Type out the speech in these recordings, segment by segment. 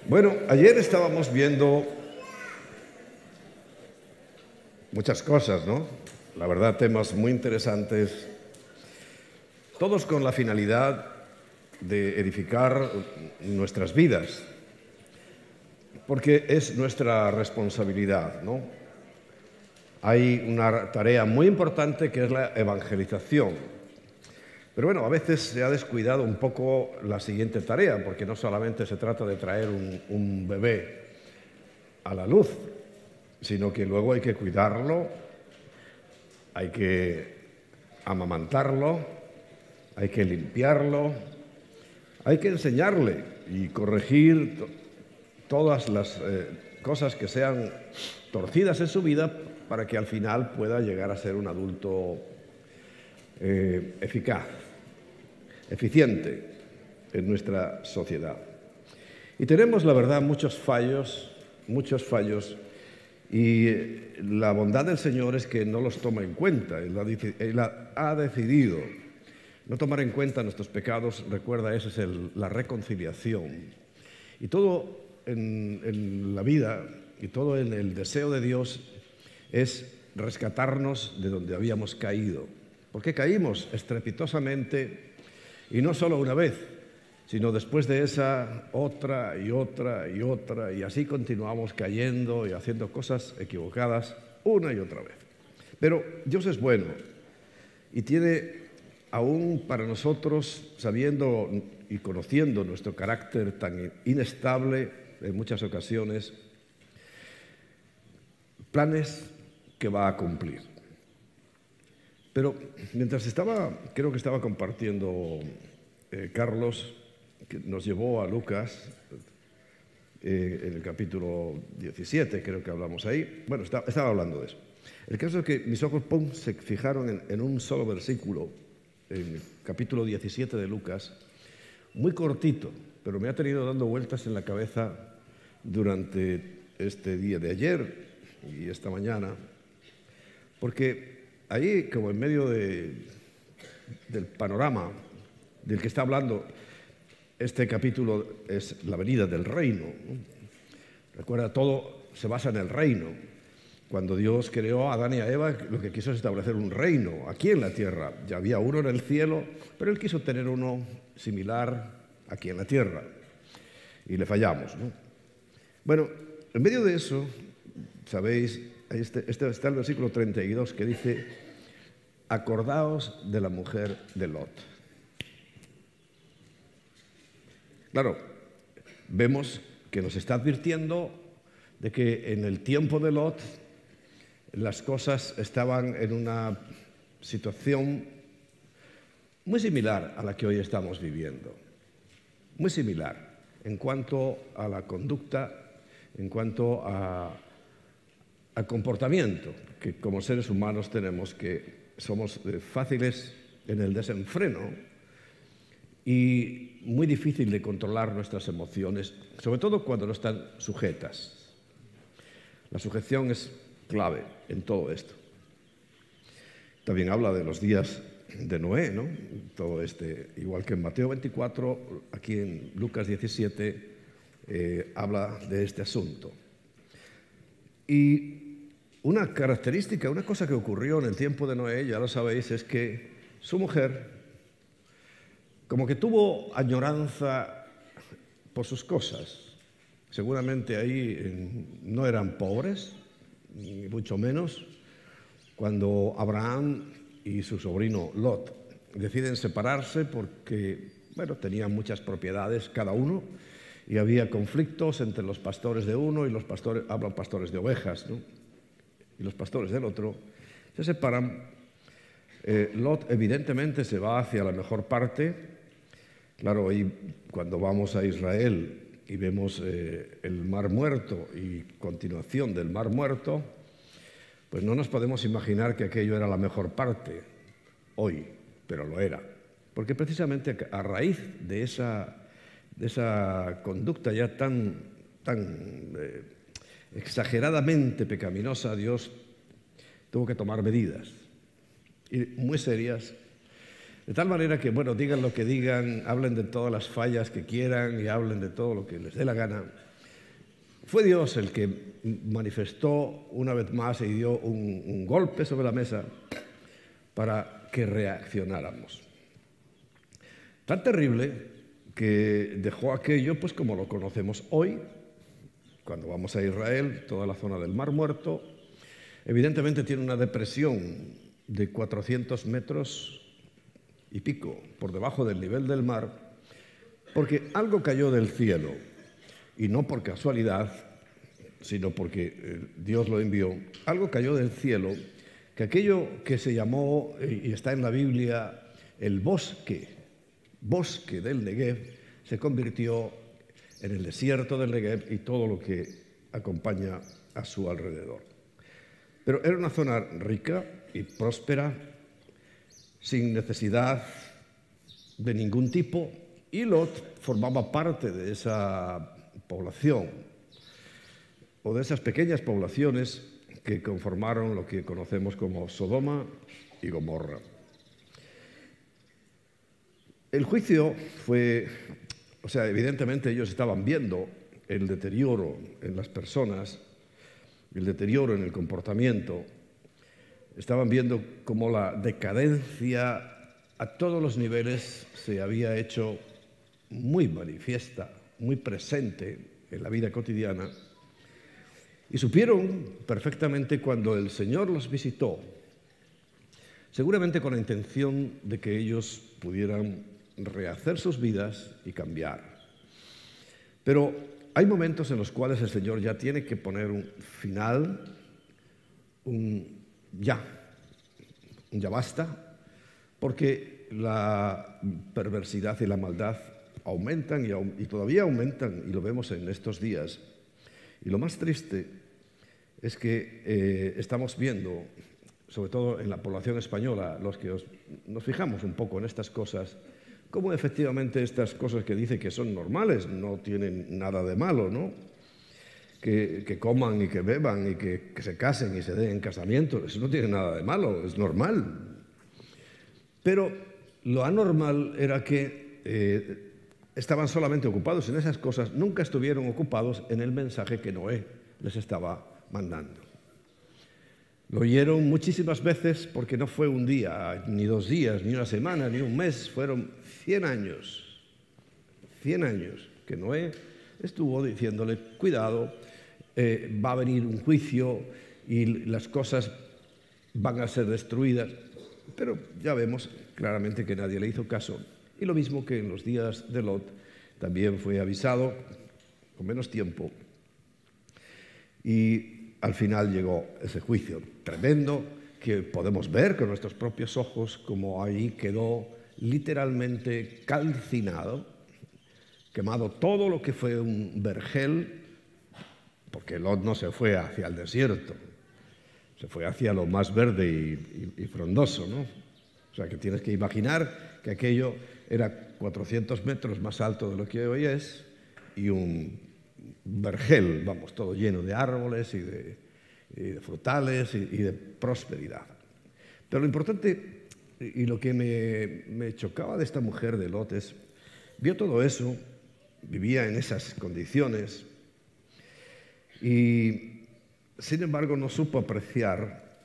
Bueno, ayer estábamos viendo muchas cosas, ¿no? La verdad, temas muy interesantes, todos con la finalidad de edificar nuestras vidas, porque es nuestra responsabilidad, ¿no? Hay una tarea muy importante que es la evangelización. Pero bueno, a veces se ha descuidado un poco la siguiente tarea, porque no solamente se trata de traer un bebé a la luz, sino que luego hay que cuidarlo, hay que amamantarlo, hay que limpiarlo, hay que enseñarle y corregir todas las cosas que sean torcidas en su vida para que al final pueda llegar a ser un adulto eficaz, eficiente en nuestra sociedad. Y tenemos, la verdad, muchos fallos, y la bondad del Señor es que no los toma en cuenta. Él ha decidido no tomar en cuenta nuestros pecados. Recuerda, esa es la reconciliación. Y todo en la vida y todo en el deseo de Dios es rescatarnos de donde habíamos caído. Porque caímos estrepitosamente, y no solo una vez, sino después de esa otra y otra y otra, y así continuamos cayendo y haciendo cosas equivocadas una y otra vez. Pero Dios es bueno y tiene aún para nosotros, sabiendo y conociendo nuestro carácter tan inestable en muchas ocasiones, planes que va a cumplir. Pero mientras creo que estaba compartiendo Carlos, que nos llevó a Lucas, en el capítulo 17, creo que hablamos ahí. Bueno, estaba hablando de eso. El caso es que mis ojos se fijaron en un solo versículo, en el capítulo 17 de Lucas, muy cortito, pero me ha tenido dando vueltas en la cabeza durante este día de ayer y esta mañana, porque ahí, como en medio del panorama del que está hablando, este capítulo es la venida del reino, ¿no? Recuerda, todo se basa en el reino. Cuando Dios creó a Adán y a Eva, lo que quiso es establecer un reino aquí en la tierra. Ya había uno en el cielo, pero Él quiso tener uno similar aquí en la tierra. Y le fallamos, ¿no? Bueno, en medio de eso, sabéis, está el versículo 32 que dice: acordaos de la mujer de Lot. Claro, vemos que nos está advirtiendo de que en el tiempo de Lot las cosas estaban en una situación muy similar a la que hoy estamos viviendo. Muy similar en cuanto a la conducta, en cuanto al comportamiento, que como seres humanos somos fáciles en el desenfreno y muy difícil de controlar nuestras emociones, sobre todo cuando no están sujetas. La sujeción es clave en todo esto. También habla de los días de Noé, ¿no? Todo igual que en Mateo 24, aquí en Lucas 17, habla de este asunto. Y una característica, una cosa que ocurrió en el tiempo de Noé, ya lo sabéis, es que su mujer como que tuvo añoranza por sus cosas. Seguramente ahí no eran pobres, ni mucho menos, cuando Abraham y su sobrino Lot deciden separarse porque, bueno, tenían muchas propiedades cada uno y había conflictos entre los pastores de uno y los pastores de ovejas, ¿no? Y los pastores del otro. Se separan. Lot evidentemente se va hacia la mejor parte. Claro, y cuando vamos a Israel y vemos el Mar Muerto y continuación del Mar Muerto, pues no nos podemos imaginar que aquello era la mejor parte hoy, pero lo era. Porque precisamente a raíz de esa conducta ya tan exageradamente pecaminosa, Dios tuvo que tomar medidas y muy serias, de tal manera que, bueno, digan lo que digan, hablen de todas las fallas que quieran y hablen de todo lo que les dé la gana, Fue Dios el que manifestó una vez más y dio un golpe sobre la mesa para que reaccionáramos. Tan terrible que dejó aquello pues como lo conocemos hoy. Cuando vamos a Israel, toda la zona del Mar Muerto, evidentemente tiene una depresión de 400 metros y pico por debajo del nivel del mar, porque algo cayó del cielo, y no por casualidad, sino porque Dios lo envió. Algo cayó del cielo, que aquello que se llamó, y está en la Biblia, el bosque del Negev, se convirtió en el desierto del Negev y todo lo que acompaña a su alrededor. Pero era una zona rica y próspera, sin necesidad de ningún tipo, y Lot formaba parte de esa población, o de esas pequeñas poblaciones que conformaron lo que conocemos como Sodoma y Gomorra. El juicio fue, evidentemente ellos estaban viendo el deterioro en las personas, el deterioro en el comportamiento, estaban viendo cómo la decadencia a todos los niveles se había hecho muy manifiesta, muy presente en la vida cotidiana, y supieron perfectamente cuando el Señor los visitó, seguramente con la intención de que ellos pudieran rehacer sus vidas y cambiar. Pero hay momentos en los cuales el Señor ya tiene que poner un final, un ya basta, porque la perversidad y la maldad aumentan y todavía aumentan, y lo vemos en estos días. Y lo más triste es que estamos viendo, sobre todo en la población española, los que nos fijamos un poco en estas cosas, cómo efectivamente estas cosas que dice que son normales no tienen nada de malo, ¿no? Que coman y que beban y que se casen y se den casamientos, eso no tiene nada de malo, es normal. Pero lo anormal era que estaban solamente ocupados en esas cosas, nunca estuvieron ocupados en el mensaje que Noé les estaba mandando. Lo oyeron muchísimas veces porque no fue un día, ni 2 días, ni una semana, ni un mes, fueron 100 años. 100 años que Noé estuvo diciéndole, cuidado, va a venir un juicio y las cosas van a ser destruidas. Pero ya vemos claramente que nadie le hizo caso. Y lo mismo que en los días de Lot, también fue avisado con menos tiempo. Y al final llegó ese juicio tremendo que podemos ver con nuestros propios ojos, como ahí quedó literalmente calcinado, quemado todo lo que fue un vergel, porque Lot no se fue hacia el desierto, se fue hacia lo más verde y frondoso, ¿no? O sea, que tienes que imaginar que aquello era 400 metros más alto de lo que hoy es, y un vergel, vamos, todo lleno de árboles y de frutales y de prosperidad. Pero lo importante y lo que me chocaba de esta mujer de Lot es, vio todo eso, vivía en esas condiciones y, sin embargo, no supo apreciar,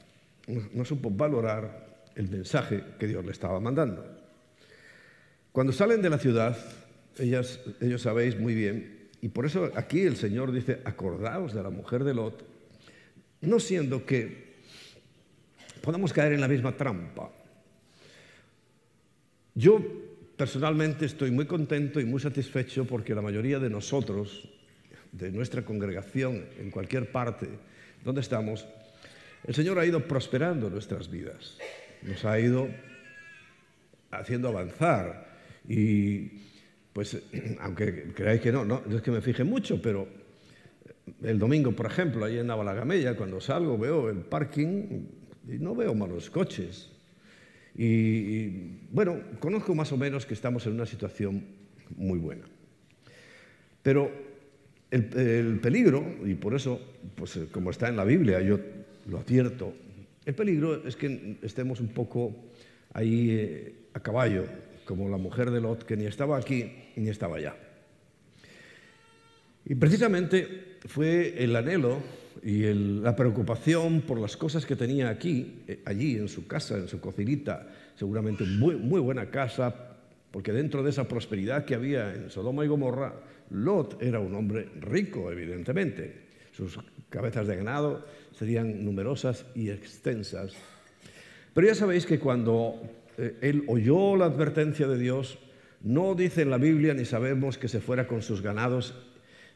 no supo valorar el mensaje que Dios le estaba mandando. Cuando salen de la ciudad, ellos sabéis muy bien, y por eso aquí el Señor dice, acordaos de la mujer de Lot, no siendo que podamos caer en la misma trampa. Yo personalmente estoy muy contento y muy satisfecho porque la mayoría de nosotros, de nuestra congregación, en cualquier parte donde estamos, el Señor ha ido prosperando nuestras vidas, nos ha ido haciendo avanzar y pues, aunque creáis que no es que me fije mucho, pero el domingo, por ejemplo, ahí en Navalagamella, cuando salgo veo el parking y no veo malos coches. Y bueno, conozco más o menos que estamos en una situación muy buena. Pero el peligro, y por eso, pues como está en la Biblia, yo lo advierto, el peligro es que estemos un poco ahí a caballo, como la mujer de Lot, que ni estaba aquí ni estaba allá. Y precisamente fue el anhelo y la preocupación por las cosas que tenía allí en su casa, en su cocinita, seguramente muy, muy buena casa, porque dentro de esa prosperidad que había en Sodoma y Gomorra, Lot era un hombre rico, evidentemente. Sus cabezas de ganado serían numerosas y extensas. Pero ya sabéis que cuando él oyó la advertencia de Dios, no dice en la Biblia ni sabemos que se fuera con sus ganados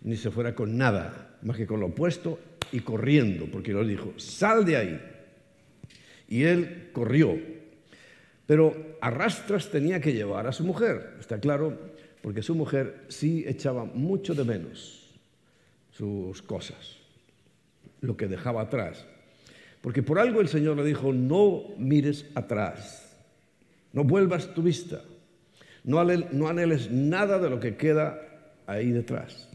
ni se fuera con nada, más que con lo opuesto y corriendo, porque Dios dijo, sal de ahí. Y él corrió. Pero a rastras tenía que llevar a su mujer, está claro, porque su mujer sí echaba mucho de menos sus cosas, lo que dejaba atrás. Porque por algo el Señor le dijo, no mires atrás, no vuelvas tu vista, no anheles nada de lo que queda ahí detrás.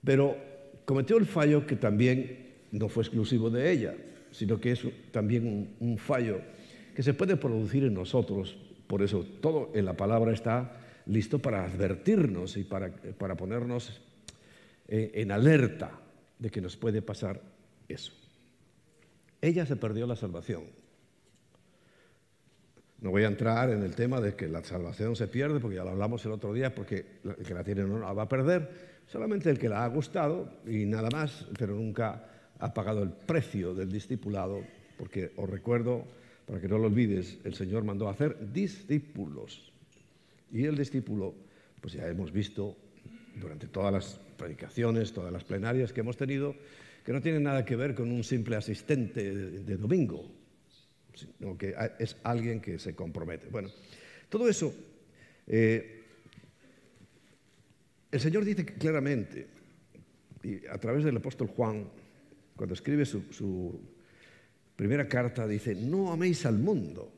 Pero cometió el fallo que también no fue exclusivo de ella, sino que es también un fallo que se puede producir en nosotros. Por eso todo en la palabra está listo para advertirnos y para ponernos en alerta de que nos puede pasar eso. Ella se perdió la salvación. No voy a entrar en el tema de que la salvación se pierde, porque ya lo hablamos el otro día, porque el que la tiene no la va a perder, solamente el que la ha gustado y nada más, pero nunca ha pagado el precio del discipulado, porque os recuerdo, para que no lo olvides, el Señor mandó a hacer discípulos. Y el discípulo, pues ya hemos visto durante todas las predicaciones, todas las plenarias que hemos tenido, que no tiene nada que ver con un simple asistente de domingo, sino que es alguien que se compromete. Bueno, todo eso, el Señor dice claramente, y a través del apóstol Juan, cuando escribe su primera carta, dice, no améis al mundo,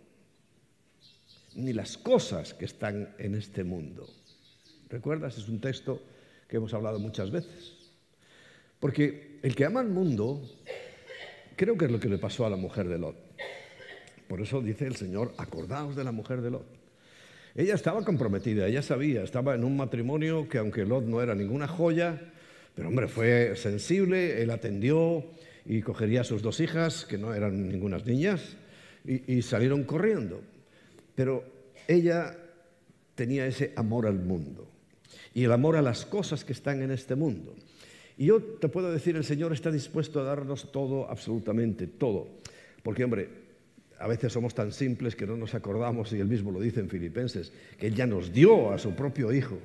ni las cosas que están en este mundo. ¿Recuerdas? Es un texto que hemos hablado muchas veces. Porque el que ama al mundo, creo que es lo que le pasó a la mujer de Lot. Por eso dice el Señor, acordaos de la mujer de Lot. Ella estaba comprometida, ella sabía, estaba en un matrimonio que aunque Lot no era ninguna joya, pero hombre, fue sensible, él atendió y cogería a sus 2 hijas, que no eran ningunas niñas, y salieron corriendo. Pero ella tenía ese amor al mundo y el amor a las cosas que están en este mundo. Y yo te puedo decir, el Señor está dispuesto a darnos todo, absolutamente todo. Porque, hombre, a veces somos tan simples que no nos acordamos, y él mismo lo dice en Filipenses, que él ya nos dio a su propio Hijo.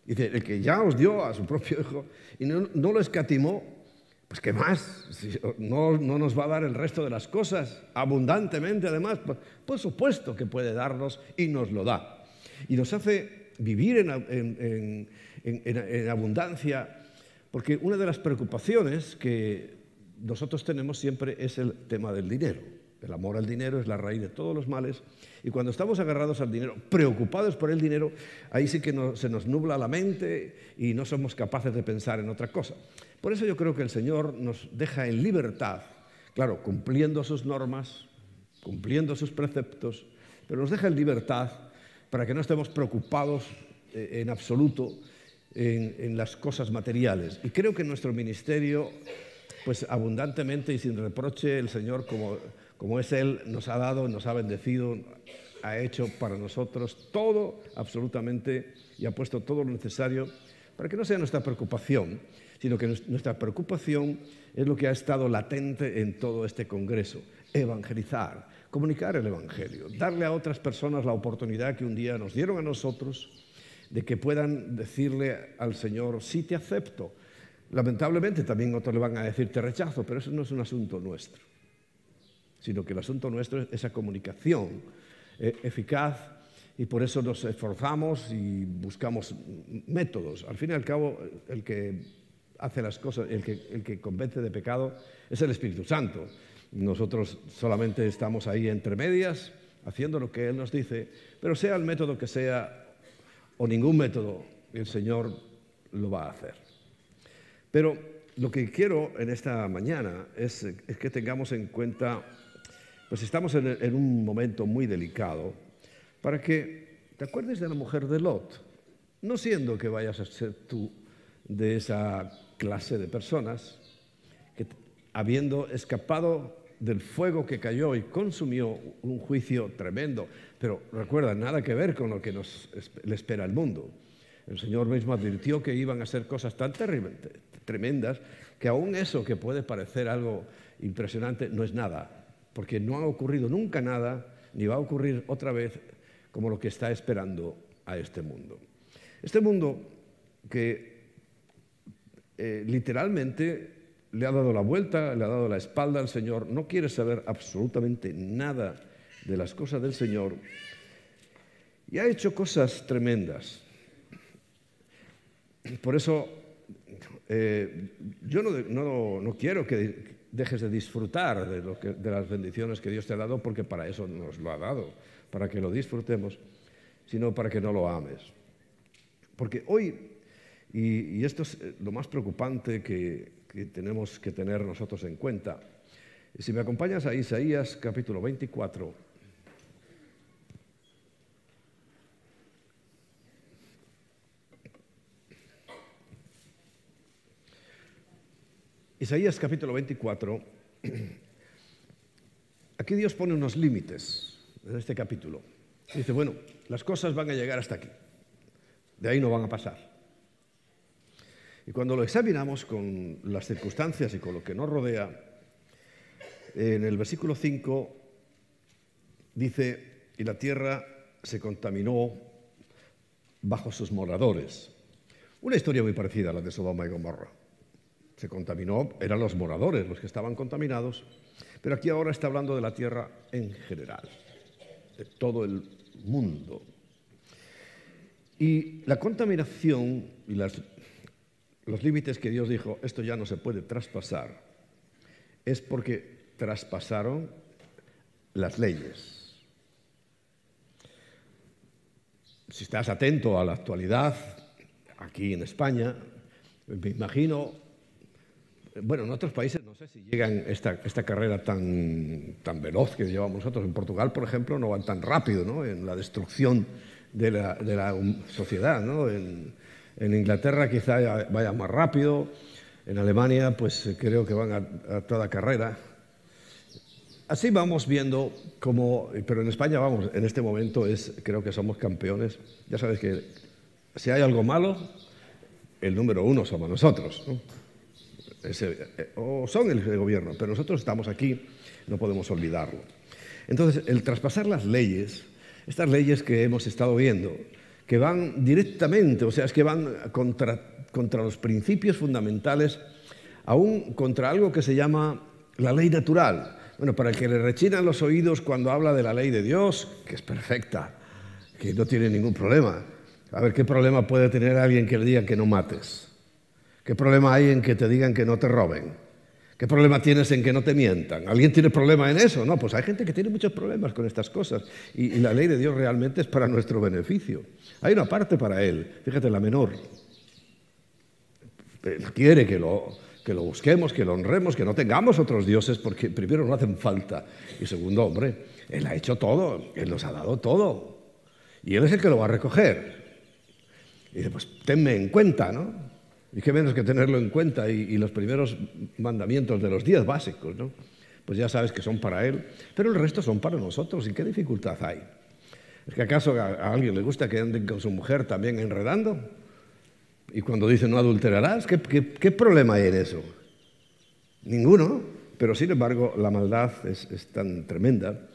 Dice, el que ya os dio a su propio Hijo y no lo escatimó, pues ¿qué más? No nos va a dar el resto de las cosas, abundantemente además. Por supuesto que puede darnos y nos lo da. Y nos hace vivir en abundancia, porque una de las preocupaciones que nosotros tenemos siempre es el tema del dinero. El amor al dinero es la raíz de todos los males, y cuando estamos agarrados al dinero, preocupados por el dinero, ahí sí que se nos nubla la mente y no somos capaces de pensar en otra cosa. Por eso yo creo que el Señor nos deja en libertad, claro, cumpliendo sus normas, cumpliendo sus preceptos, pero nos deja en libertad para que no estemos preocupados en absoluto en las cosas materiales. Y creo que en nuestro ministerio, pues abundantemente y sin reproche, el Señor, como es Él, nos ha dado, nos ha bendecido, ha hecho para nosotros todo absolutamente y ha puesto todo lo necesario para que no sea nuestra preocupación, sino que nuestra preocupación es lo que ha estado latente en todo este congreso: evangelizar, comunicar el Evangelio, darle a otras personas la oportunidad que un día nos dieron a nosotros de que puedan decirle al Señor, sí te acepto. Lamentablemente también otros le van a decir te rechazo, pero eso no es un asunto nuestro, sino que el asunto nuestro es esa comunicación eficaz, y por eso nos esforzamos y buscamos métodos. Al fin y al cabo, el que hace las cosas, el que convence de pecado es el Espíritu Santo. Nosotros solamente estamos ahí entre medias, haciendo lo que Él nos dice, pero sea el método que sea o ningún método, el Señor lo va a hacer. Pero lo que quiero en esta mañana es que tengamos en cuenta, pues estamos en un momento muy delicado, para que te acuerdes de la mujer de Lot, no siendo que vayas a ser tú de esa clase de personas que, habiendo escapado del fuego que cayó y consumió un juicio tremendo, pero recuerda, nada que ver con lo que le espera al mundo. El Señor mismo advirtió que iban a ser cosas tan tremendas que aún eso que puede parecer algo impresionante no es nada, porque no ha ocurrido nunca nada, ni va a ocurrir otra vez como lo que está esperando a este mundo. Este mundo que literalmente le ha dado la vuelta, le ha dado la espalda al Señor, no quiere saber absolutamente nada de las cosas del Señor y ha hecho cosas tremendas. Por eso yo no quiero que dejes de disfrutar de las bendiciones que Dios te ha dado, porque para eso nos lo ha dado, para que lo disfrutemos, sino para que no lo ames. Porque hoy, y esto es lo más preocupante que tenemos que tener nosotros en cuenta, si me acompañas a Isaías capítulo 24, Isaías capítulo 24, aquí Dios pone unos límites en este capítulo. Dice, bueno, las cosas van a llegar hasta aquí, de ahí no van a pasar. Y cuando lo examinamos con las circunstancias y con lo que nos rodea, en el versículo 5 dice, y la tierra se contaminó bajo sus moradores. Una historia muy parecida a la de Sodoma y Gomorra. Se contaminó, eran los moradores los que estaban contaminados, pero aquí ahora está hablando de la tierra en general, de todo el mundo. Y la contaminación y los límites que Dios dijo, esto ya no se puede traspasar, es porque traspasaron las leyes. Si estás atento a la actualidad, aquí en España, me imagino, bueno, en otros países no sé si llegan esta carrera tan veloz que llevamos nosotros. En Portugal, por ejemplo, no van tan rápido, ¿no?, en la destrucción de la sociedad, ¿no? En Inglaterra quizá vaya más rápido, en Alemania pues creo que van a toda carrera. Así vamos viendo cómo, pero en España vamos, en este momento creo que somos campeones. Ya sabes que si hay algo malo, el número uno somos nosotros, ¿no? O son el gobierno, pero nosotros estamos aquí, no podemos olvidarlo. Entonces, el traspasar las leyes, estas leyes que hemos estado viendo, que van directamente, o sea, es que van contra los principios fundamentales, aún contra algo que se llama la ley natural. Bueno, para el que le rechinan los oídos cuando habla de la ley de Dios, que es perfecta, que no tiene ningún problema. A ver, ¿qué problema puede tener alguien que le diga que no mates? ¿Qué problema hay en que te digan que no te roben? ¿Qué problema tienes en que no te mientan? ¿Alguien tiene problema en eso? No, pues hay gente que tiene muchos problemas con estas cosas y la ley de Dios realmente es para nuestro beneficio. Hay una parte para Él, fíjate, la menor. Él quiere que lo busquemos, que lo honremos, que no tengamos otros dioses, porque primero no hacen falta y segundo, hombre, Él ha hecho todo, Él nos ha dado todo y Él es el que lo va a recoger. Y dice, pues tenme en cuenta, ¿no? Y qué menos que tenerlo en cuenta y los primeros mandamientos de los 10 básicos, ¿no? Pues ya sabes que son para Él, pero el resto son para nosotros. ¿Y qué dificultad hay? ¿Es que acaso a alguien le gusta que anden con su mujer también enredando? Y cuando dice no adulterarás, ¿qué problema hay en eso? Ninguno, pero sin embargo la maldad es tan tremenda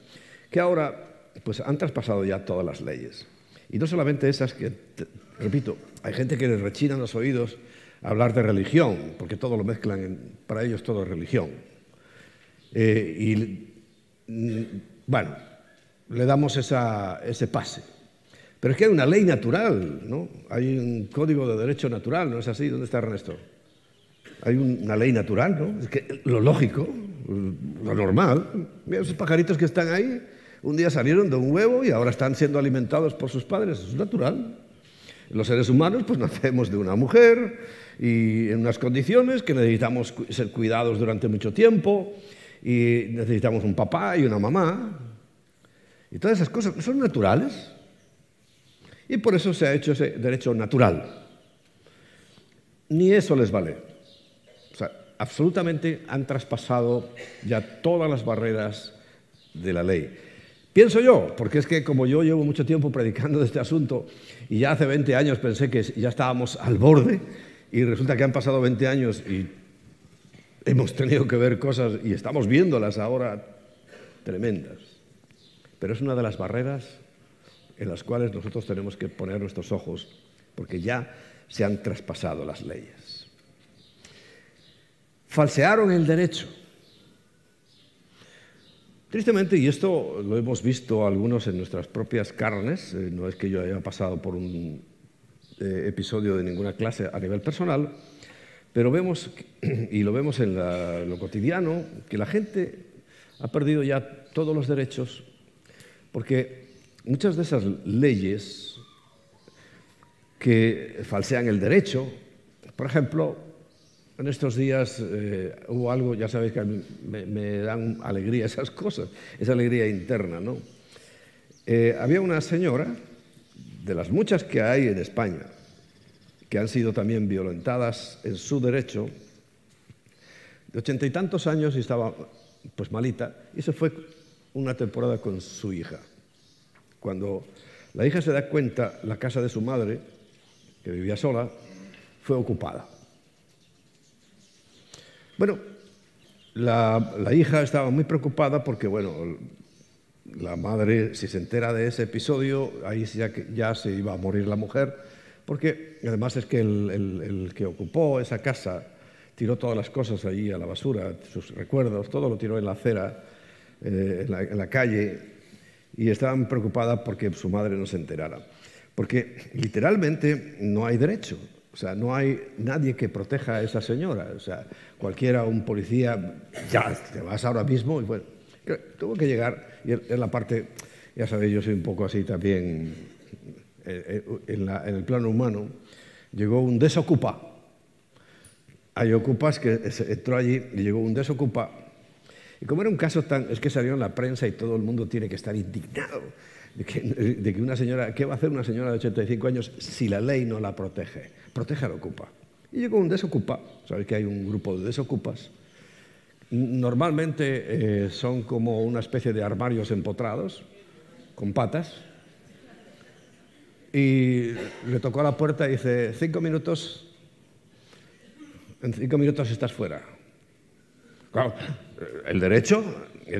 que ahora pues han traspasado ya todas las leyes. Y no solamente esas que, repito, hay gente que les rechinan los oídos a hablar de religión, porque todo lo mezclan, para ellos todo es religión. Bueno, le damos ese pase. Pero es que hay una ley natural, ¿no? Hay un código de derecho natural, ¿no es así? ¿Dónde está Ernesto? Hay una ley natural, ¿no? Es que lo lógico, lo normal. Mira, esos pajaritos que están ahí, un día salieron de un huevo y ahora están siendo alimentados por sus padres. Eso es natural. Los seres humanos pues nacemos de una mujer y en unas condiciones que necesitamos ser cuidados durante mucho tiempo y necesitamos un papá y una mamá. Y todas esas cosas son naturales. Y por eso se ha hecho ese derecho natural. ni eso les vale. O sea, absolutamente han traspasado ya todas las barreras de la ley. Pienso yo, porque es que como yo llevo mucho tiempo predicando de este asunto y ya hace 20 años pensé que ya estábamos al borde y resulta que han pasado 20 años y hemos tenido que ver cosas y estamos viéndolas ahora tremendas. Pero es una de las barreras en las cuales nosotros tenemos que poner nuestros ojos porque ya se han traspasado las leyes. Falsearon el derecho. Tristemente, y esto lo hemos visto algunos en nuestras propias carnes, no es que yo haya pasado por un episodio de ninguna clase a nivel personal, pero vemos, y lo vemos en lo cotidiano, que la gente ha perdido ya todos los derechos, porque muchas de esas leyes que falsean el derecho, por ejemplo, en estos días hubo algo, ya sabéis que a mí me dan alegría esas cosas, esa alegría interna, ¿no? Había una señora, de las muchas que hay en España, que han sido también violentadas en su derecho, de 80 y tantos años y estaba pues malita, y se fue una temporada con su hija. Cuando la hija se da cuenta, la casa de su madre, que vivía sola, fue ocupada. Bueno, la hija estaba muy preocupada porque, bueno, la madre, si se entera de ese episodio, ahí ya se iba a morir la mujer, porque además es que el que ocupó esa casa tiró todas las cosas allí a la basura, sus recuerdos, todo lo tiró en la acera, en la calle, y estaban preocupada porque su madre no se enterara. Porque literalmente no hay derecho. O sea, no hay nadie que proteja a esa señora. O sea, cualquiera, un policía, ya te vas ahora mismo. Y bueno, tuvo que llegar, y en la parte, ya sabéis, yo soy un poco así también, en el plano humano, llegó un desocupa. Hay ocupas que entró allí y llegó un desocupa. Y como era un caso es que salió en la prensa y todo el mundo tiene que estar indignado de que una señora, ¿qué va a hacer una señora de 85 años si la ley no la protege? Protege al ocupa. Y llegó un desocupa, sabéis que hay un grupo de desocupas. Normalmente son como una especie de armarios empotrados, con patas. Y le tocó a la puerta y dice, 5 minutos, en 5 minutos estás fuera. Claro, el derecho,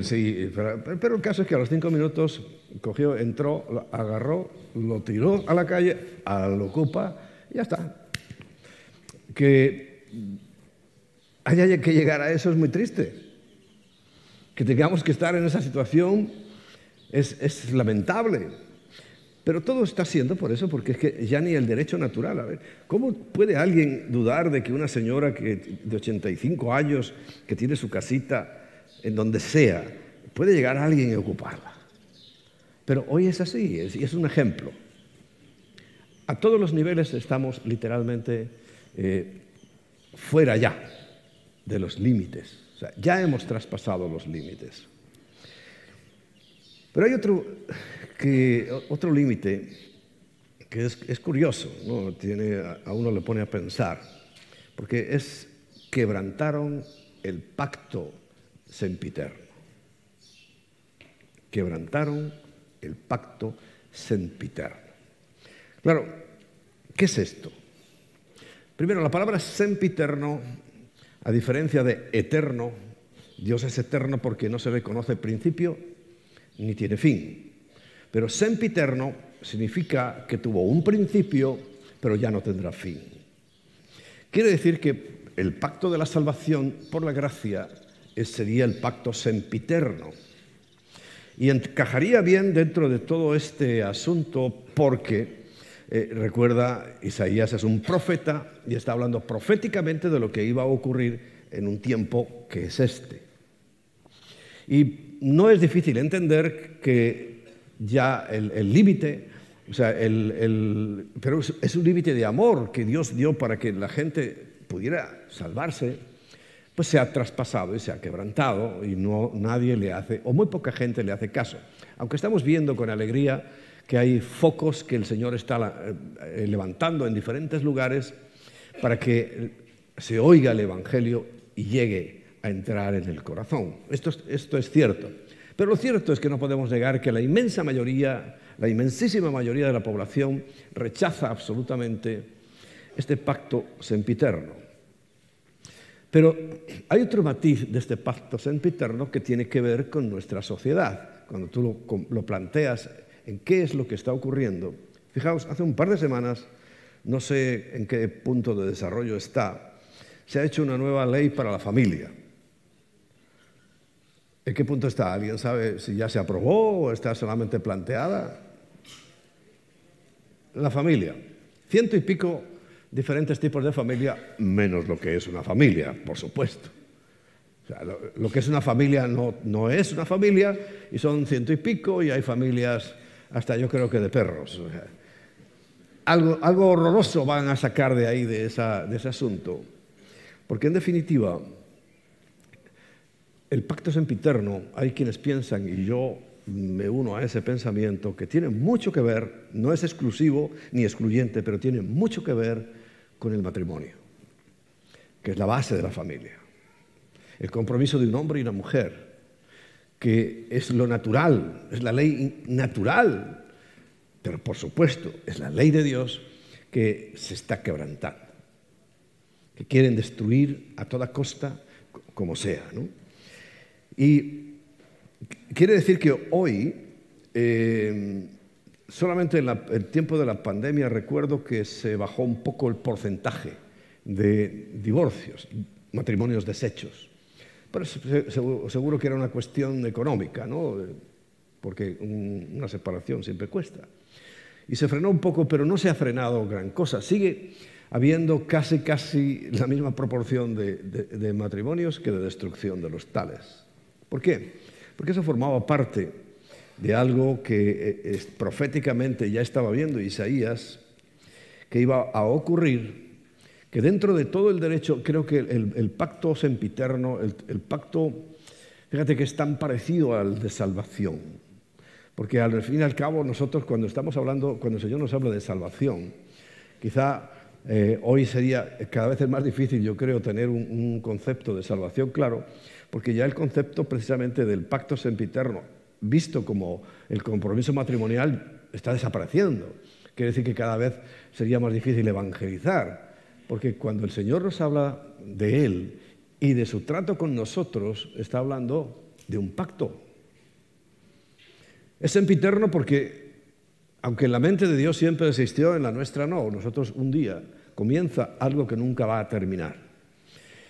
sí, pero el caso es que a los 5 minutos cogió, entró, lo agarró, lo tiró a la calle, al ocupa y ya está. Que haya que llegar a eso es muy triste. Que tengamos que estar en esa situación es lamentable. Pero todo está siendo por eso, porque es que ya ni el derecho natural. A ver, ¿cómo puede alguien dudar de que una señora de 85 años, que tiene su casita en donde sea, puede llegar a alguien y ocuparla? Pero hoy es así, y es un ejemplo. A todos los niveles estamos literalmente fuera ya de los límites. O sea, ya hemos traspasado los límites. Pero hay otro límite que es curioso, ¿no? A uno le pone a pensar, porque quebrantaron el pacto sempiterno. Quebrantaron el pacto sempiterno. Claro, ¿qué es esto? Primero, la palabra sempiterno, a diferencia de eterno, Dios es eterno porque no se le conoce principio ni tiene fin. Pero sempiterno significa que tuvo un principio, pero ya no tendrá fin. Quiere decir que el pacto de la salvación por la gracia sería el pacto sempiterno. Y encajaría bien dentro de todo este asunto porque, recuerda, Isaías es un profeta y está hablando proféticamente de lo que iba a ocurrir en un tiempo que es este. Y no es difícil entender que ya el límite, o sea, pero es un límite de amor que Dios dio para que la gente pudiera salvarse, pues se ha traspasado y se ha quebrantado y nadie le hace, o muy poca gente le hace caso. Aunque estamos viendo con alegría que hay focos que el Señor está levantando en diferentes lugares para que se oiga el Evangelio y llegue a entrar en el corazón. Esto es cierto. Pero lo cierto es que no podemos negar que la inmensísima mayoría de la población rechaza absolutamente este pacto sempiterno. Pero hay otro matiz de este pacto sempiterno que tiene que ver con nuestra sociedad. Cuando tú lo planteas en qué es lo que está ocurriendo. Fijaos, hace un par de semanas, no sé en qué punto de desarrollo está, se ha hecho una nueva ley para la familia. ¿En qué punto está? ¿Alguien sabe si ya se aprobó o está solamente planteada? La familia. 100 y pico diferentes tipos de familia, menos lo que es una familia, por supuesto. O sea, lo que es una familia no es una familia, y son 100 y pico, y hay familias hasta yo creo que de perros. O sea, algo horroroso van a sacar de ahí, de ese asunto. Porque en definitiva, el pacto sempiterno, hay quienes piensan, y yo me uno a ese pensamiento, que tiene mucho que ver, no es exclusivo ni excluyente, pero tiene mucho que ver con el matrimonio, que es la base de la familia. El compromiso de un hombre y una mujer, que es lo natural, es la ley natural, pero por supuesto es la ley de Dios que se está quebrantando, que quieren destruir a toda costa como sea, ¿no? Y quiere decir que hoy, solamente en el tiempo de la pandemia, recuerdo que se bajó un poco el porcentaje de divorcios, matrimonios deshechos. Pero seguro que era una cuestión económica, ¿no? Porque una separación siempre cuesta. Y se frenó un poco, pero no se ha frenado gran cosa. Sigue habiendo casi la misma proporción de matrimonios que de destrucción de los tales. ¿Por qué? Porque eso formaba parte de algo que proféticamente ya estaba viendo Isaías, que iba a ocurrir, que dentro de todo el derecho, creo que el pacto sempiterno, el pacto, fíjate que es tan parecido al de salvación, porque al fin y al cabo nosotros cuando estamos hablando, cuando el Señor nos habla de salvación, quizá hoy sería cada vez más difícil, yo creo, tener un concepto de salvación claro, porque ya el concepto precisamente del pacto sempiterno, visto como el compromiso matrimonial, está desapareciendo. Quiere decir que cada vez sería más difícil evangelizar, porque cuando el Señor nos habla de Él y de su trato con nosotros, está hablando de un pacto. Es sempiterno porque, aunque en la mente de Dios siempre existió, en la nuestra no, nosotros un día comienza algo que nunca va a terminar.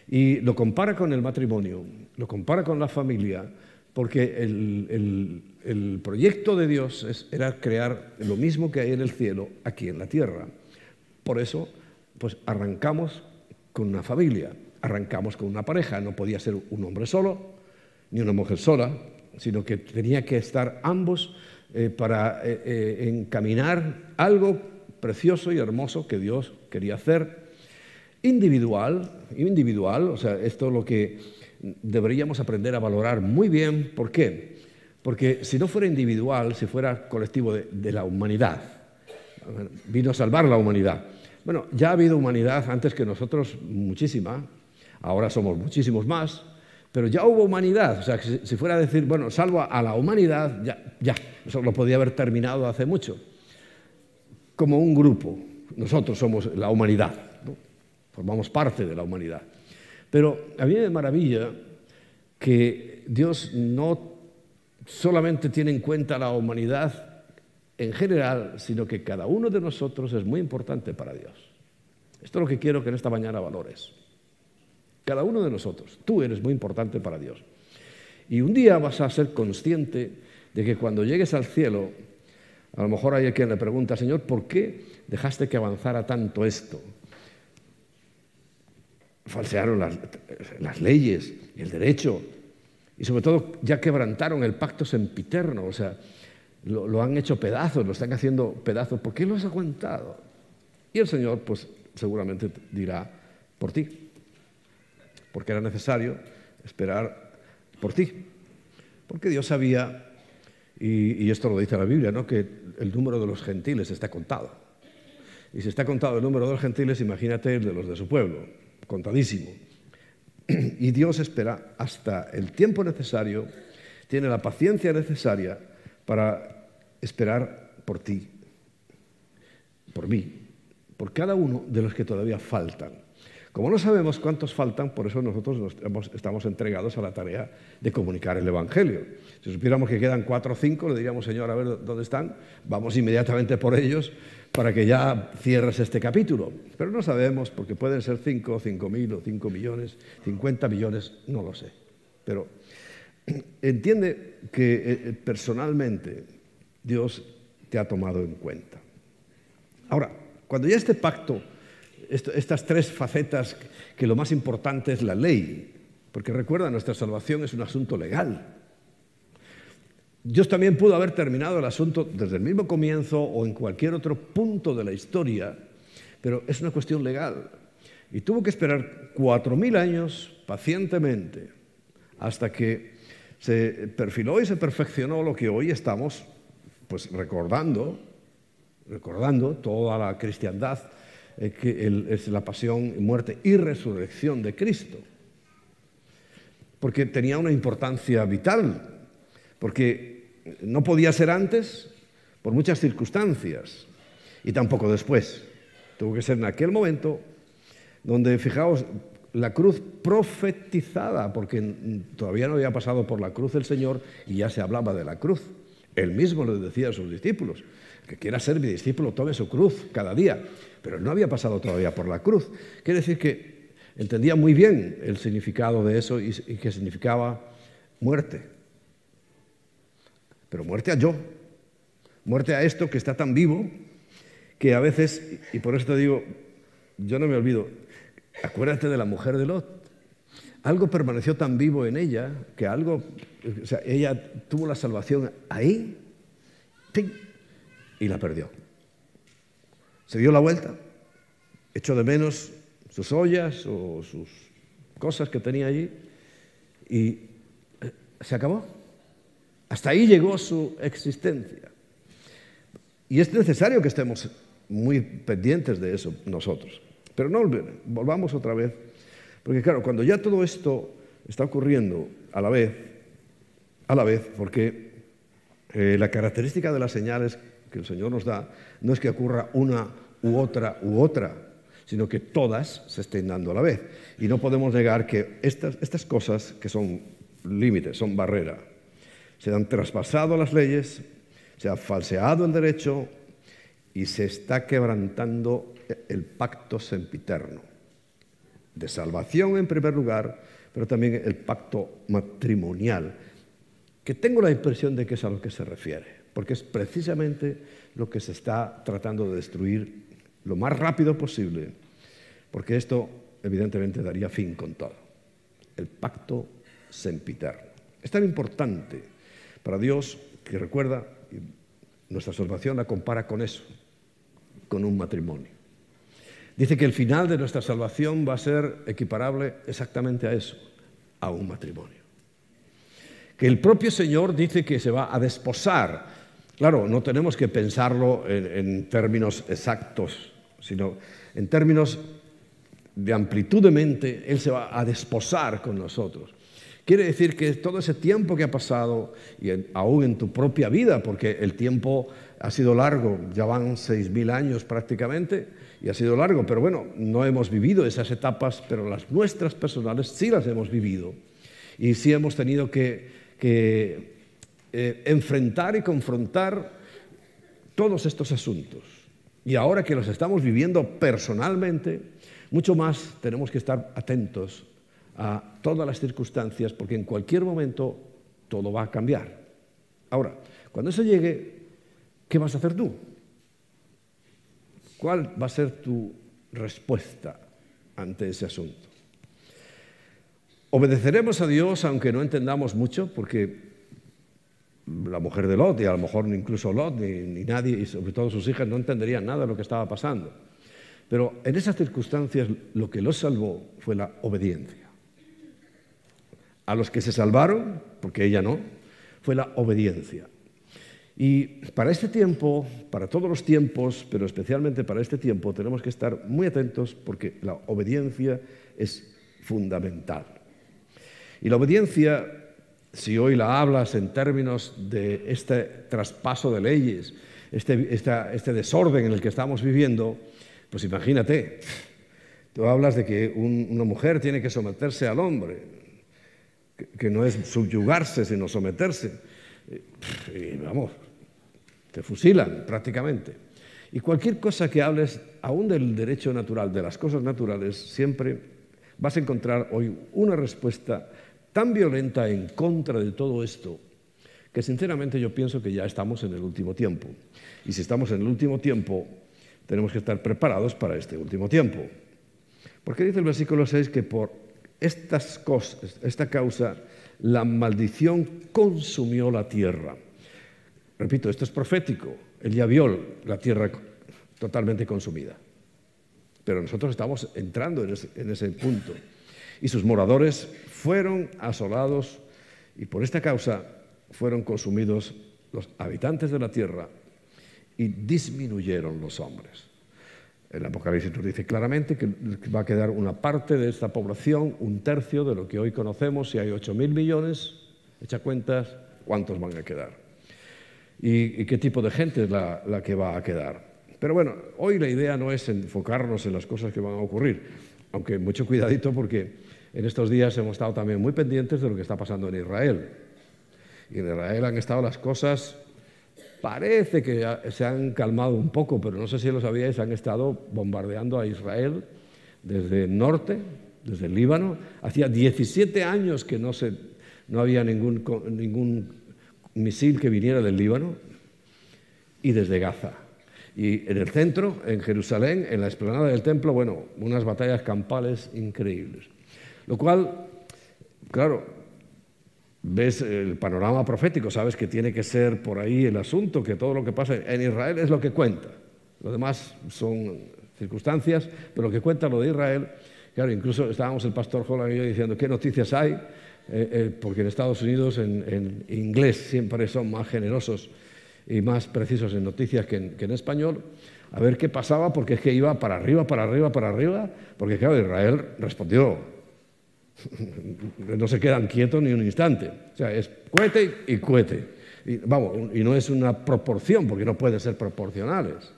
Y lo compara con el matrimonio, lo compara con la familia, porque el proyecto de Dios era crear lo mismo que hay en el cielo, aquí en la tierra. Por eso, pues arrancamos con una familia, arrancamos con una pareja. No podía ser un hombre solo, ni una mujer sola, sino que tenía que estar ambos para encaminar algo precioso y hermoso que Dios quería hacer. Individual, o sea, esto es lo que deberíamos aprender a valorar muy bien. ¿Por qué? Porque si no fuera individual, si fuera colectivo de la humanidad, vino a salvar la humanidad. Bueno, ya ha habido humanidad antes que nosotros, muchísima, ahora somos muchísimos más, pero ya hubo humanidad. O sea, que si fuera a decir, bueno, salvo a la humanidad, ya, eso lo podía haber terminado hace mucho. Como un grupo, nosotros somos la humanidad, ¿no? Formamos parte de la humanidad. Pero a mí me maravilla que Dios no solamente tiene en cuenta la humanidad en general, sino que cada uno de nosotros es muy importante para Dios. Esto es lo que quiero que en esta mañana valores. Cada uno de nosotros, tú eres muy importante para Dios. Y un día vas a ser consciente de que cuando llegues al cielo, a lo mejor hay quien le pregunta, Señor, ¿por qué dejaste que avanzara tanto esto? Falsearon las leyes, el derecho, y sobre todo ya quebrantaron el pacto sempiterno, o sea, lo han hecho pedazos, lo están haciendo pedazos. ¿Por qué lo has aguantado? Y el Señor, pues seguramente dirá, por ti, porque era necesario esperar por ti, porque Dios sabía, y esto lo dice la Biblia, ¿no?, que el número de los gentiles está contado. Y si está contado el número de los gentiles, imagínate el de los de su pueblo, contadísimo. Y Dios espera hasta el tiempo necesario, tiene la paciencia necesaria para esperar por ti, por mí, por cada uno de los que todavía faltan. Como no sabemos cuántos faltan, por eso nosotros estamos entregados a la tarea de comunicar el Evangelio. Si supiéramos que quedan 4 o 5, le diríamos, Señor, a ver dónde están, vamos inmediatamente por ellos para que ya cierres este capítulo. Pero no sabemos, porque pueden ser 5, 5.000 o 5 millones, 50 millones, no lo sé. Pero entiende que personalmente Dios te ha tomado en cuenta. Ahora, cuando ya este pacto, estas 3 facetas, que lo más importante es la ley, porque recuerda, nuestra salvación es un asunto legal. Dios también pudo haber terminado el asunto desde el mismo comienzo o en cualquier otro punto de la historia, pero es una cuestión legal. Y tuvo que esperar 4.000 años pacientemente hasta que se perfiló y se perfeccionó lo que hoy estamos pues recordando toda la cristiandad, que es la pasión, muerte y resurrección de Cristo. Porque tenía una importancia vital, porque no podía ser antes por muchas circunstancias y tampoco después. Tuvo que ser en aquel momento donde, fijaos, la cruz profetizada, porque todavía no había pasado por la cruz el Señor y ya se hablaba de la cruz. Él mismo le decía a sus discípulos: que quiera ser mi discípulo, tome su cruz cada día. Pero no había pasado todavía por la cruz. Quiere decir que entendía muy bien el significado de eso y que significaba muerte. Pero muerte a yo, muerte a esto que está tan vivo, que a veces, y por eso te digo, yo no me olvido, acuérdate de la mujer de Lot. Algo permaneció tan vivo en ella, que ella tuvo la salvación ahí, ¡ping!, y la perdió. Se dio la vuelta, echó de menos sus ollas o sus cosas que tenía allí y se acabó. Hasta ahí llegó su existencia. Y es necesario que estemos muy pendientes de eso nosotros. Pero no volvamos otra vez, porque claro, cuando ya todo esto está ocurriendo a la vez, porque la característica de las señales que el Señor nos da no es que ocurra una u otra, sino que todas se estén dando a la vez. Y no podemos negar que estas cosas, que son límites, son barreras, se han traspasado las leyes, se ha falseado el derecho y se está quebrantando el pacto sempiterno de salvación en primer lugar, pero también el pacto matrimonial, que tengo la impresión de que es a lo que se refiere, porque es precisamente lo que se está tratando de destruir lo más rápido posible, porque esto evidentemente daría fin con todo. El pacto sempiterno. Es tan importante para Dios que recuerda, nuestra salvación la compara con eso, con un matrimonio. Dice que el final de nuestra salvación va a ser equiparable exactamente a eso, a un matrimonio. Que el propio Señor dice que se va a desposar. Claro, no tenemos que pensarlo en términos exactos, sino en términos de amplitud de mente. Él se va a desposar con nosotros. Quiere decir que todo ese tiempo que ha pasado, y aún en tu propia vida, porque el tiempo ha sido largo, ya van 6.000 años prácticamente, y ha sido largo, pero bueno, no hemos vivido esas etapas, pero las nuestras personales sí las hemos vivido. Y sí hemos tenido que enfrentar y confrontar todos estos asuntos. Y ahora que los estamos viviendo personalmente, mucho más tenemos que estar atentos a todas las circunstancias, porque en cualquier momento todo va a cambiar. Ahora, cuando eso llegue, ¿qué vas a hacer tú? ¿Cuál va a ser tu respuesta ante ese asunto? ¿Obedeceremos a Dios aunque no entendamos mucho? Porque la mujer de Lot, y a lo mejor incluso Lot, ni nadie, y sobre todo sus hijas, no entenderían nada de lo que estaba pasando. Pero en esas circunstancias lo que los salvó fue la obediencia. A los que se salvaron, porque ella no, fue la obediencia. Y para este tiempo, para todos los tiempos, pero especialmente para este tiempo, tenemos que estar muy atentos porque la obediencia es fundamental. Y la obediencia, si hoy la hablas en términos de este traspaso de leyes, este desorden en el que estamos viviendo, pues imagínate, tú hablas de que una mujer tiene que someterse al hombre, que no es subyugarse, sino someterse. Y vamos, te fusilan prácticamente. Y cualquier cosa que hables, aún del derecho natural, de las cosas naturales, siempre vas a encontrar hoy una respuesta tan violenta en contra de todo esto, que sinceramente yo pienso que ya estamos en el último tiempo. Y si estamos en el último tiempo, tenemos que estar preparados para este último tiempo. Porque dice el versículo 6 que por estas cosas, esta causa, la maldición consumió la tierra. Repito, esto es profético. Él ya vio la tierra totalmente consumida. Pero nosotros estamos entrando en ese punto. Y sus moradores fueron asolados y por esta causa fueron consumidos los habitantes de la tierra y disminuyeron los hombres. El Apocalipsis nos dice claramente que va a quedar una parte de esta población, un tercio de lo que hoy conocemos. Si hay 8.000 millones, echa cuentas, ¿cuántos van a quedar? ¿Y qué tipo de gente es la que va a quedar? Pero bueno, hoy la idea no es enfocarnos en las cosas que van a ocurrir, aunque mucho cuidadito porque en estos días hemos estado también muy pendientes de lo que está pasando en Israel. Y en Israel han estado las cosas, parece que se han calmado un poco, pero no sé si lo sabíais, han estado bombardeando a Israel desde el norte, desde el Líbano. Hacía 17 años que no había ningún misil que viniera del Líbano, y desde Gaza. Y en el centro, en Jerusalén, en la explanada del templo, bueno, unas batallas campales increíbles. Lo cual, claro, ves el panorama profético, sabes que tiene que ser por ahí el asunto, que todo lo que pasa en Israel es lo que cuenta. Lo demás son circunstancias, pero lo que cuenta lo de Israel, claro, incluso estábamos el pastor Holland y yo diciendo qué noticias hay, porque en Estados Unidos en inglés siempre son más generosos y más precisos en noticias que en español, a ver qué pasaba, porque es que iba para arriba, para arriba, para arriba, porque claro, Israel respondió, no se quedan quietos ni un instante, o sea, es cohete y cohete, y no es una proporción, porque no pueden ser proporcionales,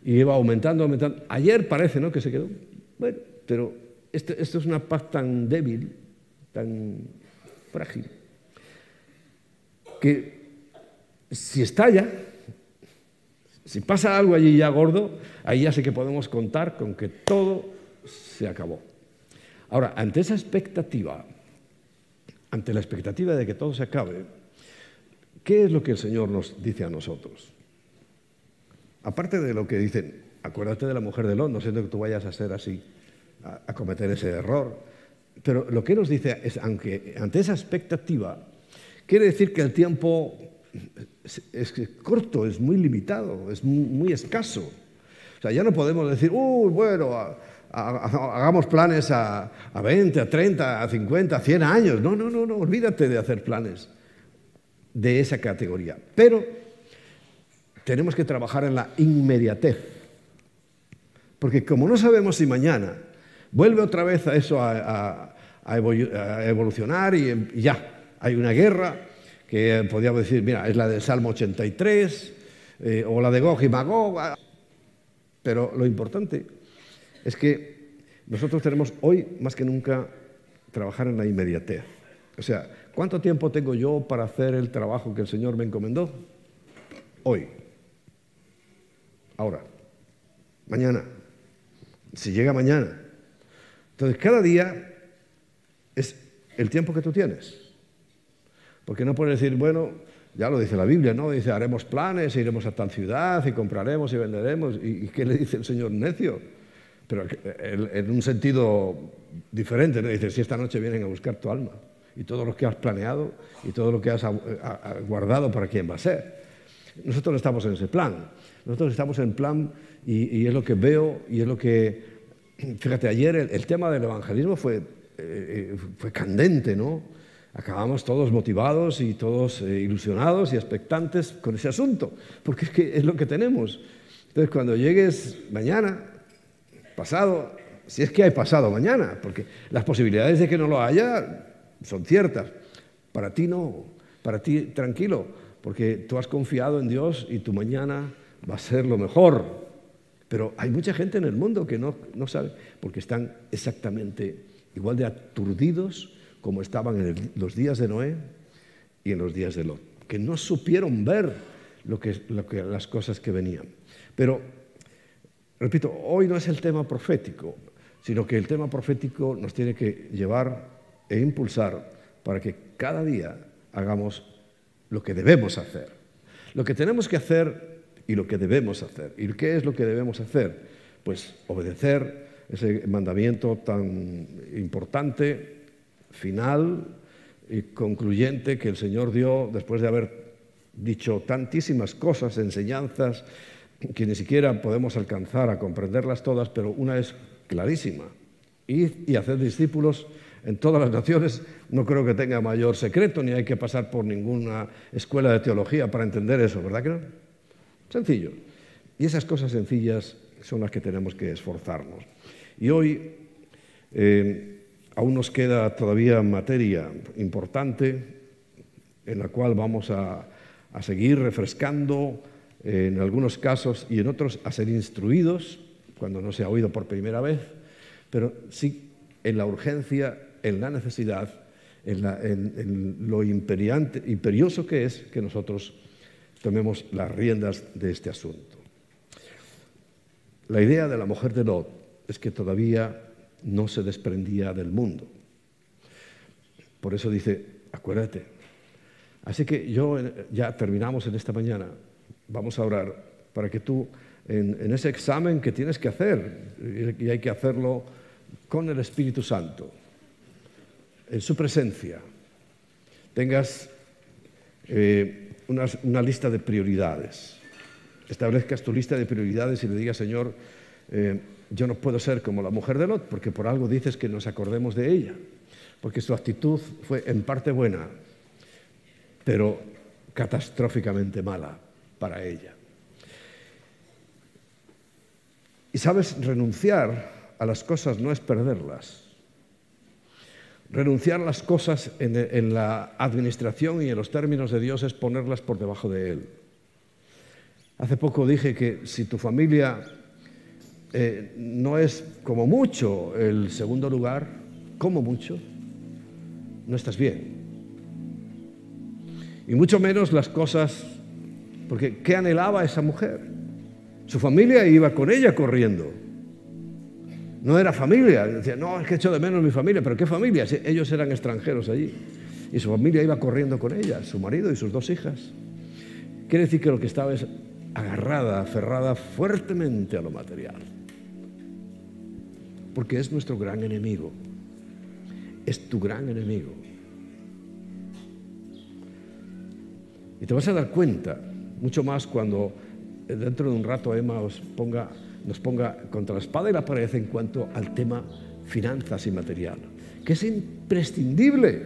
y iba aumentando, aumentando. Ayer parece, ¿no?, que se quedó, bueno, pero esto es una paz tan débil, tan frágil, que si estalla, si pasa algo allí ya gordo, ahí ya sí que podemos contar con que todo se acabó. Ahora, ante esa expectativa, ante la expectativa de que todo se acabe, ¿qué es lo que el Señor nos dice a nosotros? Aparte de lo que dicen, acuérdate de la mujer de Lot, no siento que tú vayas a ser así, a cometer ese error, pero lo que nos dice es, aunque ante esa expectativa, quiere decir que el tiempo es corto, es muy limitado, es muy escaso. O sea, ya no podemos decir, bueno, hagamos planes a 20, a 30, a 50, a 100 años. No, olvídate de hacer planes de esa categoría. Pero tenemos que trabajar en la inmediatez. Porque como no sabemos si mañana vuelve otra vez a eso a evolucionar y ya, hay una guerra que podríamos decir, mira, es la del Salmo 83 o la de Gog y Magog. Pero lo importante es que nosotros tenemos hoy, más que nunca, trabajar en la inmediatez. O sea, ¿cuánto tiempo tengo yo para hacer el trabajo que el Señor me encomendó? Hoy. Ahora. Mañana. Si llega mañana. Entonces, cada día es el tiempo que tú tienes. Porque no puedes decir, bueno, ya lo dice la Biblia, ¿no? Dice, haremos planes, iremos a tal ciudad y compraremos y venderemos. ¿Y qué le dice el Señor? Necio. Pero en un sentido diferente, ¿no? Dice, si esta noche vienen a buscar tu alma y todo lo que has planeado y todo lo que has guardado, ¿para quién va a ser? Nosotros no estamos en ese plan. Nosotros estamos en plan y es lo que veo y es lo que... Fíjate, ayer el tema del evangelismo fue candente, ¿no? acabamos todos motivados y todos ilusionados y expectantes con ese asunto, porque es que es lo que tenemos. Entonces, cuando llegues mañana, pasado, si es que hay pasado mañana, porque las posibilidades de que no lo haya son ciertas. Para ti no, para ti tranquilo, porque tú has confiado en Dios y tu mañana va a ser lo mejor. Pero hay mucha gente en el mundo que no sabe, porque están exactamente igual de aturdidos como estaban en los días de Noé y en los días de Lot, que no supieron ver las cosas que venían. Pero, repito, hoy no es el tema profético, sino que el tema profético nos tiene que llevar e impulsar para que cada día hagamos lo que debemos hacer. Lo que tenemos que hacer y lo que debemos hacer. ¿Y qué es lo que debemos hacer? Pues obedecer ese mandamiento tan importante, final y concluyente que el Señor dio después de haber dicho tantísimas cosas, enseñanzas, que ni siquiera podemos alcanzar a comprenderlas todas, pero una es clarísima: ir y hacer discípulos en todas las naciones. No creo que tenga mayor secreto, ni hay que pasar por ninguna escuela de teología para entender eso, ¿verdad que no? Sencillo. Y esas cosas sencillas son las que tenemos que esforzarnos. Y hoy aún nos queda todavía materia importante en la cual vamos a seguir refrescando, en algunos casos y en otros a ser instruidos cuando no se ha oído por primera vez, pero sí en la urgencia, en la necesidad, en lo imperioso que es que nosotros tomemos las riendas de este asunto. La idea de la mujer de Lot es que todavía no se desprendía del mundo. Por eso dice, acuérdate. Así que ya terminamos en esta mañana. Vamos a orar para que tú, en ese examen que tienes que hacer, y hay que hacerlo con el Espíritu Santo, en su presencia, tengas una lista de prioridades. Establezcas tu lista de prioridades y le digas, Señor, yo no puedo ser como la mujer de Lot, porque por algo dices que nos acordemos de ella, porque su actitud fue en parte buena, pero catastróficamente mala para ella. Y sabes, renunciar a las cosas no es perderlas. Renunciar a las cosas en la administración y en los términos de Dios es ponerlas por debajo de Él. Hace poco dije que si tu familia no es como mucho el segundo lugar, como mucho, no estás bien. Y mucho menos las cosas, porque ¿qué anhelaba esa mujer? Su familia iba con ella corriendo. No era familia. Decía, no, es que echo de menos mi familia. ¿Pero qué familia? Si ellos eran extranjeros allí. Y su familia iba corriendo con ella, su marido y sus 2 hijas. Quiere decir que lo que estaba es agarrada, aferrada fuertemente a lo material. Porque es nuestro gran enemigo. Es tu gran enemigo. Y te vas a dar cuenta, mucho más cuando dentro de un rato Emma nos ponga contra la espada y la pared en cuanto al tema finanzas y material, que es imprescindible,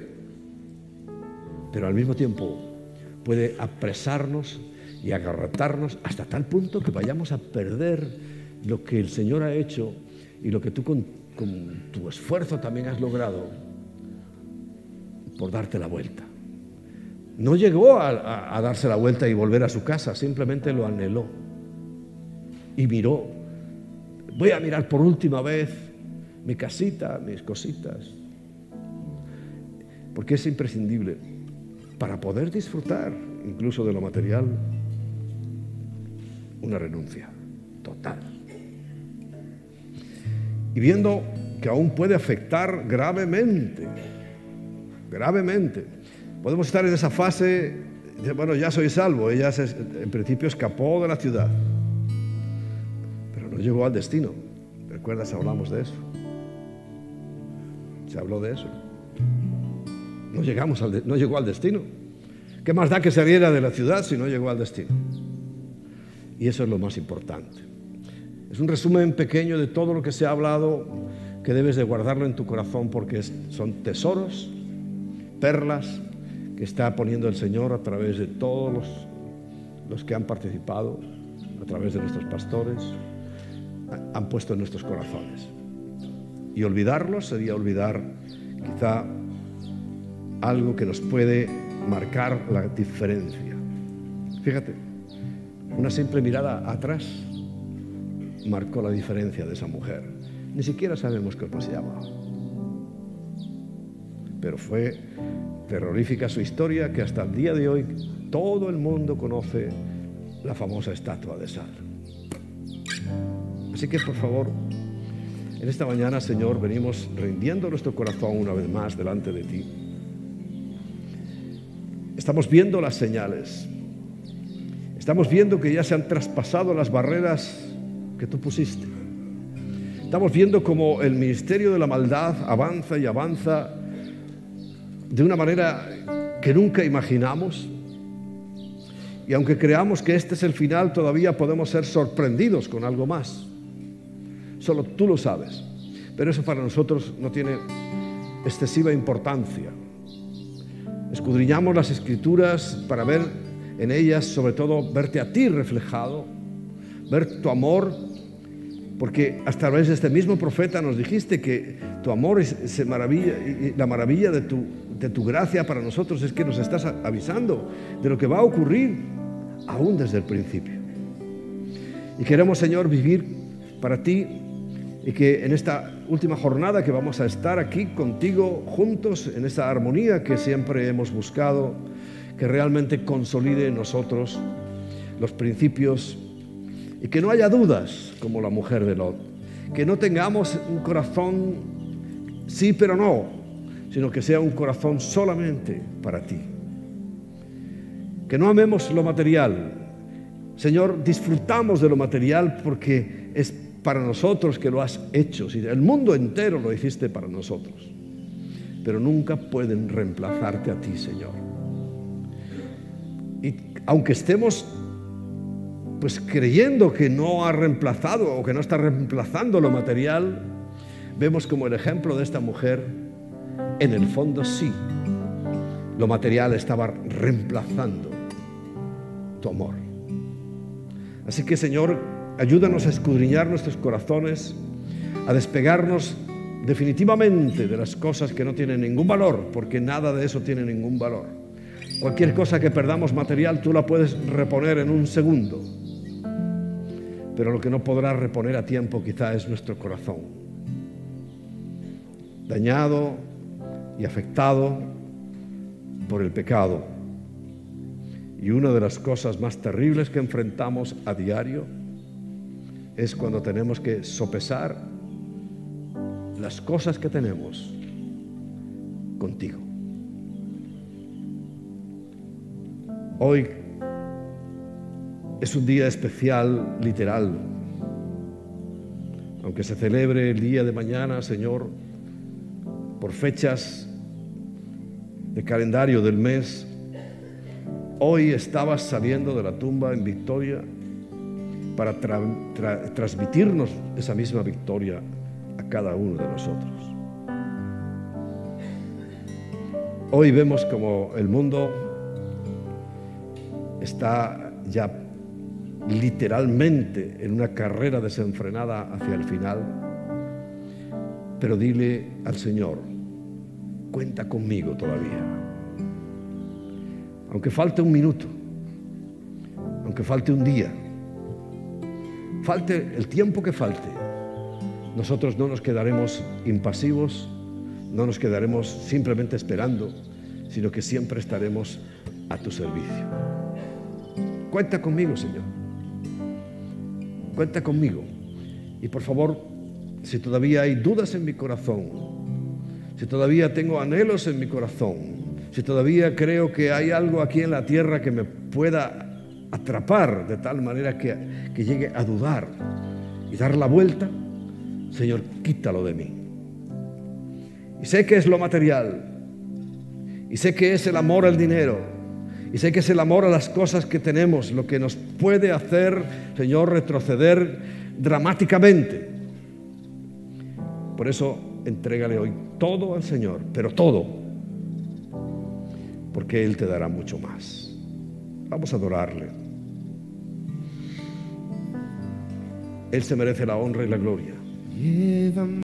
pero al mismo tiempo puede apresarnos y agarrotarnos hasta tal punto que vayamos a perder lo que el Señor ha hecho y lo que tú con tu esfuerzo también has logrado por darte la vuelta. No llegó a darse la vuelta y volver a su casa, simplemente lo anheló y miró. Voy a mirar por última vez mi casita, mis cositas, porque es imprescindible para poder disfrutar incluso de lo material, una renuncia total. Y viendo que aún puede afectar gravemente, podemos estar en esa fase de, bueno, ya soy salvo. Ella en principio escapó de la ciudad, pero no llegó al destino. ¿Recuerdas? Hablamos de eso. Se habló de eso. No llegó al destino. ¿Qué más da que saliera de la ciudad si no llegó al destino? Y eso es lo más importante. Es un resumen pequeño de todo lo que se ha hablado, que debes de guardarlo en tu corazón porque son tesoros perlas que está poniendo el Señor a través de todos los que han participado, a través de nuestros pastores, han puesto en nuestros corazones. Y olvidarlos sería olvidar quizá algo que nos puede marcar la diferencia. Fíjate, una simple mirada atrás marcó la diferencia de esa mujer. Ni siquiera sabemos cómo se llamaba, pero fue terrorífica su historia, que hasta el día de hoy todo el mundo conoce la famosa estatua de sal. Así que, por favor, en esta mañana, Señor, venimos rindiendo nuestro corazón una vez más delante de ti. Estamos viendo las señales. Estamos viendo que ya se han traspasado las barreras que tú pusiste. Estamos viendo cómo el ministerio de la maldad avanza y avanza de una manera que nunca imaginamos. Y aunque creamos que este es el final, todavía podemos ser sorprendidos con algo más. Solo tú lo sabes. Pero eso para nosotros no tiene excesiva importancia. Escudriñamos las Escrituras para ver en ellas, sobre todo, verte a ti reflejado, ver tu amor, porque a través de este mismo profeta nos dijiste que tu amor es maravilla, y la maravilla de tu gracia para nosotros es que nos estás avisando de lo que va a ocurrir aún desde el principio. Y queremos, Señor, vivir para ti, y que en esta última jornada que vamos a estar aquí contigo juntos en esa armonía que siempre hemos buscado, que realmente consolide en nosotros los principios y que no haya dudas como la mujer de Lot, que no tengamos un corazón sí pero no, sino que sea un corazón solamente para ti, que no amemos lo material. Señor, disfrutamos de lo material porque es para nosotros que lo has hecho. El mundo entero lo hiciste para nosotros, pero nunca pueden reemplazarte a ti, Señor. Y aunque estemos pues creyendo que no ha reemplazado o que no está reemplazando lo material, vemos como el ejemplo de esta mujer, en el fondo sí, lo material estaba reemplazando tu amor. Así que, Señor, ayúdanos a escudriñar nuestros corazones, a despegarnos definitivamente de las cosas que no tienen ningún valor, porque nada de eso tiene ningún valor. Cualquier cosa que perdamos material, tú la puedes reponer en un segundo, pero lo que no podrás reponer a tiempo quizá es nuestro corazón, dañado y afectado por el pecado. Y una de las cosas más terribles que enfrentamos a diario es cuando tenemos que sopesar las cosas que tenemos contigo. Hoy es un día especial, literal. Aunque se celebre el día de mañana, Señor, por fechas de calendario del mes, hoy estabas saliendo de la tumba en victoria para transmitirnos esa misma victoria a cada uno de nosotros. Hoy vemos como el mundo está ya literalmente en una carrera desenfrenada hacia el final, pero dile al Señor, cuenta conmigo todavía. Aunque falte un minuto, aunque falte un día, falte el tiempo que falte, nosotros no nos quedaremos impasivos, no nos quedaremos simplemente esperando, sino que siempre estaremos a tu servicio. Cuenta conmigo, Señor. Cuenta conmigo. Y por favor, si todavía hay dudas en mi corazón, si todavía tengo anhelos en mi corazón, si todavía creo que hay algo aquí en la tierra que me pueda atrapar de tal manera que llegue a dudar y dar la vuelta, Señor, quítalo de mí. Y sé que es lo material, y sé que es el amor al dinero, y sé que es el amor a las cosas que tenemos lo que nos puede hacer, Señor, retroceder dramáticamente. Por eso, entrégale hoy todo al Señor, pero todo. porque Él te dará mucho más. Vamos a adorarle. Él se merece la honra y la gloria.